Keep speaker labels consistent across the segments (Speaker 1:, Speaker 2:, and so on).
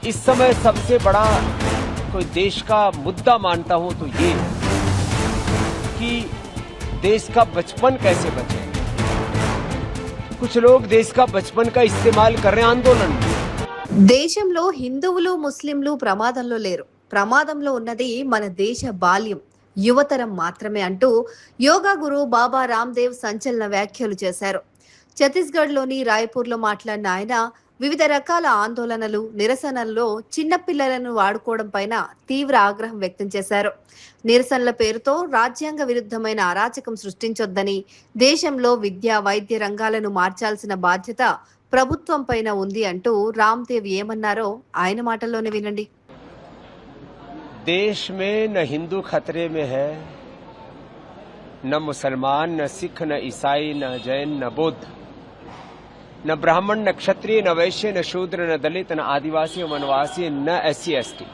Speaker 1: इस समय सबसे बड़ा कोई देश का मुद्दा मानता हूं तो ये कि देश का बचपन कैसे बचे। कुछ लोग देश का बचपन का इस्तेमाल कर रहे हैं आंदोलन में।
Speaker 2: దేశంలో హిందువులు ముస్లింలు ప్రమాదంలో లేరు, ప్రమాదంలో ఉన్నది మన దేశ బాల్యం, యువతరం మాత్రమే అంటూ యోగా గురు బాబా రామ్దేవ్ సంచలన వ్యాఖ్యలు చేశారు. ఛత్తీస్గఢ్లోని రాయ్పూర్లో మాట్లాడిన ఆయన వివిధ రకాల ఆందోళనలు, నిరసనల్లో చిన్నపిల్లలను వాడుకోవడం పైన తీవ్ర ఆగ్రహం వ్యక్తం చేశారు. నిరసనల పేరుతో రాజ్యాంగ విరుద్ధమైన అరాచకం సృష్టించొద్దని, దేశంలో విద్య, వైద్య రంగాలను మార్చాల్సిన బాధ్యత ప్రభుత్వం పైన ఉంది అంటూ రామ్దేవ్ ఏమన్నారో ఆయన మాటల్లోనే వినండి.
Speaker 1: देश में न हिंदू खतरे में है, न मुसलमान, न सिख, न ईसाई, न जैन, न बौद्ध, न ब्राह्मण, न क्षत्रिय, न वैश्य, न शूद्र, न दलित, न आदिवासी, वनवासी, न एससी एसटी।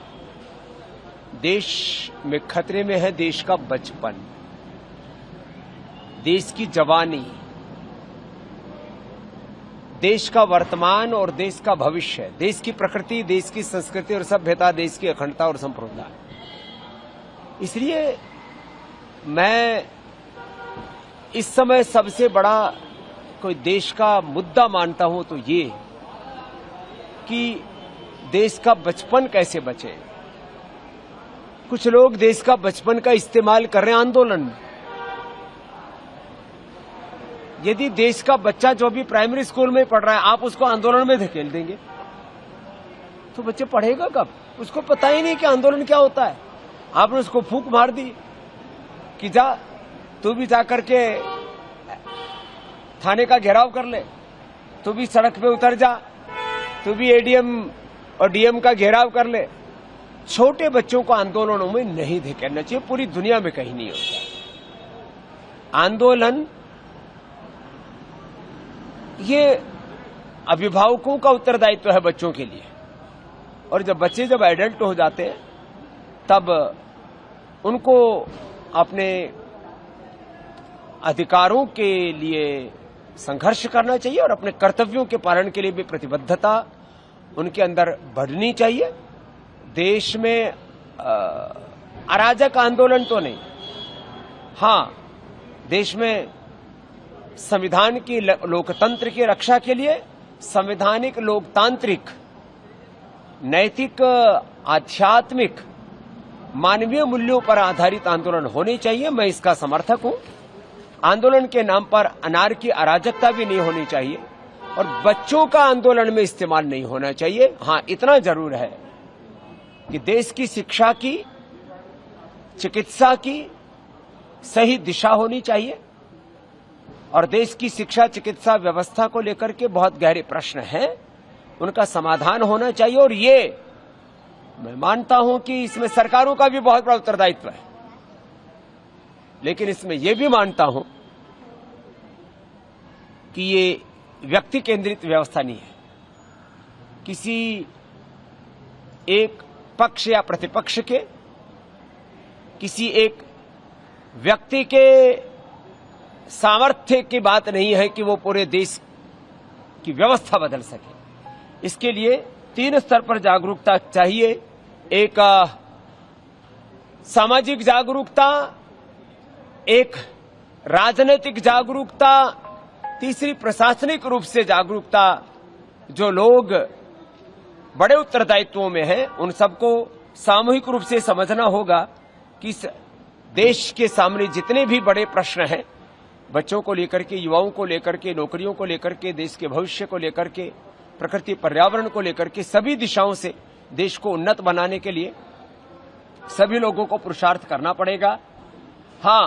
Speaker 1: देश में खतरे में है देश का बचपन, देश की जवानी, देश का वर्तमान और देश का भविष्य, देश की प्रकृति, देश की संस्कृति और सभ्यता, देश की अखंडता और संप्रभुता। इसलिए मैं इस समय सबसे बड़ा कोई देश का मुद्दा मानता हूं तो ये कि देश का बचपन कैसे बचे। कुछ लोग देश का बचपन का इस्तेमाल कर रहे हैं आंदोलन में। यदि देश का बच्चा जो भी प्राइमरी स्कूल में पढ़ रहा है आप उसको आंदोलन में धकेल देंगे तो बच्चे पढ़ेगा कब? उसको पता ही नहीं कि आंदोलन क्या होता है। आपने उसको फूंक मार दी कि जा तू भी जा करके थाने का घेराव कर ले, तू भी सड़क पे उतर जा, तू भी एडीएम और डीएम का घेराव कर ले। छोटे बच्चों को आंदोलनों में नहीं धकेलना चाहिए, पूरी दुनिया में कहीं नहीं होता। आंदोलन ये अभिभावकों का उत्तरदायित्व है बच्चों के लिए, और जब बच्चे जब एडल्ट हो जाते हैं तब उनको अपने अधिकारों के लिए संघर्ष करना चाहिए और अपने कर्तव्यों के पालन के लिए भी प्रतिबद्धता उनके अंदर बढ़नी चाहिए। देश में अराजक आंदोलन तो नहीं, हां देश में संविधान की, लोकतंत्र की रक्षा के लिए संवैधानिक, लोकतांत्रिक, नैतिक, आध्यात्मिक, मानवीय मूल्यों पर आधारित आंदोलन होने चाहिए। मैं इसका समर्थक हूं। आंदोलन के नाम पर अनारकी, अराजकता भी नहीं होनी चाहिए और बच्चों का आंदोलन में इस्तेमाल नहीं होना चाहिए। हां इतना जरूर है कि देश की शिक्षा की, चिकित्सा की सही दिशा होनी चाहिए और देश की शिक्षा चिकित्सा व्यवस्था को लेकर के बहुत गहरे प्रश्न हैं, उनका समाधान होना चाहिए। और ये मैं मानता हूं कि इसमें सरकारों का भी बहुत बड़ा उत्तरदायित्व है, लेकिन इसमें यह भी मानता हूं कि ये व्यक्ति केंद्रित व्यवस्था नहीं है। किसी एक पक्ष या प्रतिपक्ष के, किसी एक व्यक्ति के सामर्थ्य की बात नहीं है कि वो पूरे देश की व्यवस्था बदल सके। इसके लिए 3 स्तर पर जागरूकता चाहिए। एक सामाजिक जागरूकता, एक राजनीतिक जागरूकता, तीसरी प्रशासनिक रूप से जागरूकता। जो लोग बड़े उत्तरदायित्वों में हैं उन सबको सामूहिक रूप से समझना होगा कि देश के सामने जितने भी बड़े प्रश्न हैं, बच्चों को लेकर के, युवाओं को लेकर के, नौकरियों को लेकर के, देश के भविष्य को लेकर के, प्रकृति पर्यावरण को लेकर के, सभी दिशाओं से देश को उन्नत बनाने के लिए सभी लोगों को पुरुषार्थ करना पड़ेगा। हां